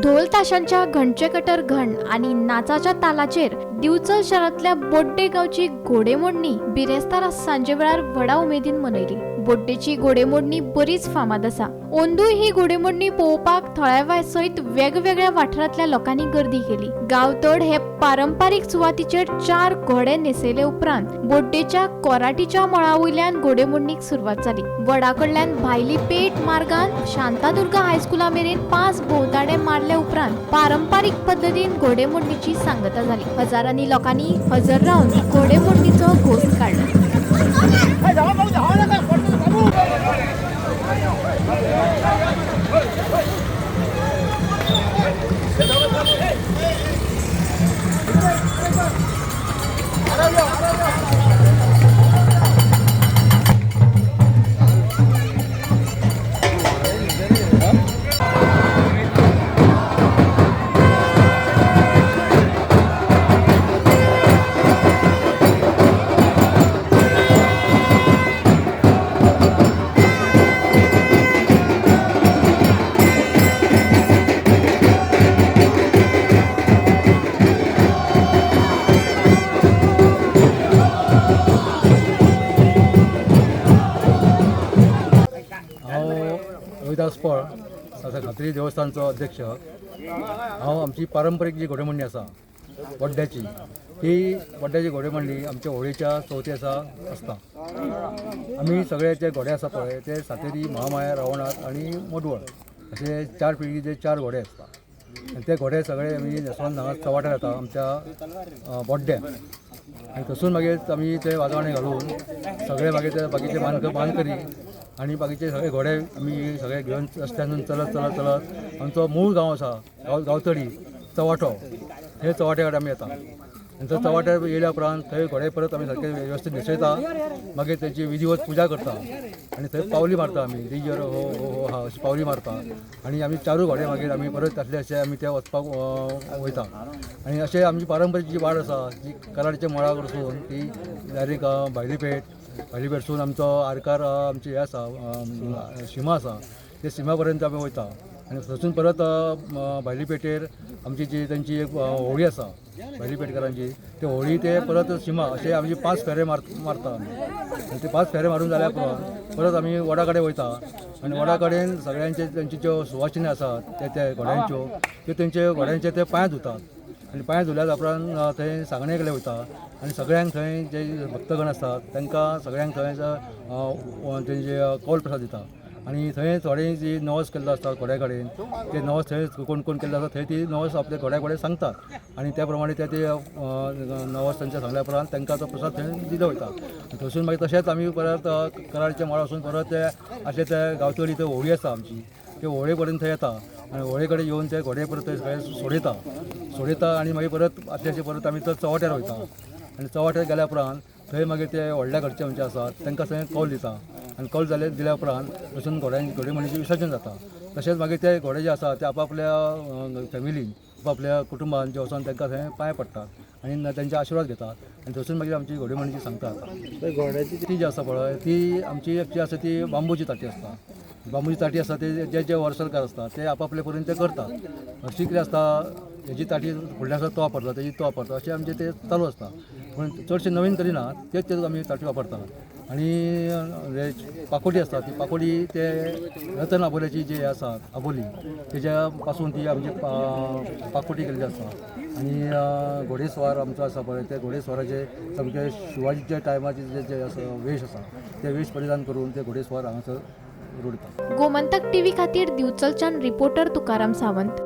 ढोल ताशांच्या घंटेकटर घण आणि नाचाच्या तालाचेर दिवचल शहरातल्या बोड्डे गावची घोडेमोडणी बिरेस्तार सांजे वेळार व्हडा उमेदीन मनयली। बोड्डेची घोडेमोडणी बरीच फामाद आसा। ओंदूय ही घोडेमोडणी पळोवपाक थळाव्या सयत वेगवेगळ्या वाठारांतल्या लोकांनी गर्दी केली। गावतड हे पारंपारीक सुवातीचेर 4 घोडे नेसयले उपरांत बोड्डेच्या कोराटीच्या मळावयल्यान घोडेमोडणीक सुरवात जाली। वडाकडल्यान भायली पेट मार्गान शांतादुर्गा हायस्कुला मेरेन 5 भोवताडे मारले उपरांत पारंपारीक पद्धतीन घोडेमोडणीची सांगता जाली। हजारांनी लोकांनी हजर रावन घोडेमोडणीचो घोस्ट काढला। रविदास पळ खात्री देवस्थानचो अध्यक्ष। हांव आमची पारंपारीक जी घोडेमोडणी आसा वड्ड्याची, ही वड्ड्याची घोडेमोडणी आमच्या होळीच्या चवथी आसता। आमी सगळे जे घोडे आसा पळय ते सातेरी, महामाया, रावणाथ आणि मोडवळ असे 4 पिळगीचे 4 घोडे आसता। आणि ते घोडे सगळे आमी न्हेसोवन हांगा चवाट्यार येता आमच्या बोड्ड्याक। आणि थंयसून मागीर आमी ते वाजवाणे घालून सगळे मागीर ते बाकीचे मानकरी आणि बाकीचे सगळे घोडे आमी सगळे घेवन रस्त्यान चलत आमचो मूळ गांव आसा गावतडी चवाटो, हे चवाट्या कडेन आमी येता। आणि तो चवाट्यार येयल्या उपरांत थंय घोडे परत आमी सारके वेवस्थीत न्हेसयता, मागीर तेची विधिवत पुजा करता आणि थंय पावली मारता आमी डिजर हो हो हो हा अशी पावली मारता। आणि आमी 4 घोडे मागीर आमी परत तसले अशे आमी ते वचपाक वयता। आणि अशें आमची पारंपारीक जी वाड आसा जी कराडच्या मळा कडसून ती डायरेक्ट भायली पेटसून आमचो आरकार आमची हे आसा शिमा आसा, ते सिमा पर्यंत आमी वयता। आणि थंयसून परत भायली पेटेर आमची जी तेंची एक होळी आसा भायली पेटकारांची, ते होळी ते परत शिमा असे आमचे 5 फेरे मारता आमी। आणि ते 5 फेरे मारून जाल्या उपरांत परत आमी वडा कडेन वयता। आणि वडा कडेन सगळ्यांचे तेंची ज्यो सुवासिनी आसात ते घोड्यांच्यो त्यो तेंचे घोड्यांचे ते पांय धुतात। आणि पांय धुल्या उपरांत थंय सांगणे कडेन वयता आणि सगळ्यांक थंय जे भक्तगण आसतात तांकां सगळ्यांक थंय तेंचे कौल प्रसाद दिता। आणि थंय थोडे जी नवस केल्लो आसता घोड्या कडेन ते नवस थंय कोण केल्लो आसा थंय ती नवस आपल्या घोड्या कडेन सांगतात। आणि त्या प्रमाणे ते नवस तांच्या सांगल्या उपरांत तांकां तो प्रसाद थंय दिलो वयता। थंयसून मागीर तशेंच आमी परत कराडच्या मळा वचून परत ते अशें ते गांवतळी थंय होळी आसा आमची, ते होळये पर्यंत थंय येता। आणि होळये कडेन येवन ते घोडे परत थंय सगळे सोडयता आणि मागीर परत अशें परत आमी तो चवाट्यार वयता। आणि चवाट्यार गेल्या उपरांत थंय मागीर ते व्हडल्या घरचे आमचे आसात तांकां थंय कौल दिता। आणि कौल दिल्या उपरांत थंयसून घोडेमोडणीचें विसर्जन जाता। तशेंच मागीर ते घोडे जे आसा ते आपापल्या फॅमिलीन आपापल्या कुटुंबान जे वचोन तांकां थंय पांय पडटात आणि तेंचे आशिर्वाद घेतात। आणि थंयसून मागीर आमची घोडेमोडणीची सांगता जाता। घोड्याची ती जी आसा पळय ती आमची एक जी आसा ती बांबूची ताटी आसता। बांबूची ताटी आसता ते जे वर्सलकार आसता ते आपापले परीन ते करतात। अशी कितें आसता हेजी ताटी फुडल्यान आसा तो वापरता तेजी तो वापरता अशें आमचें ते चालू आसता। पूण चडशे नवीन करिनात तेच आमी ताटी वापरतात। आणि पाकोटी आसता ती पाकोटी ते रतन आबोल्याची जी आसा आबोली तेज्या पासून ती आमची पाकोटी केल्ली आसता। आणि घोडेस्वार आमचो आसा पळय ते घोडेस्वाराचे सामके शिवाजीच्या टायमाचे जे आसा वेश आसा ते वेश परिधान करून ते घोडेस्वार हांगासर रुडतात। गोमंतक टीव्ही खातीर दिवचलच्यान रिपोर्टर तुकाराम सावंत।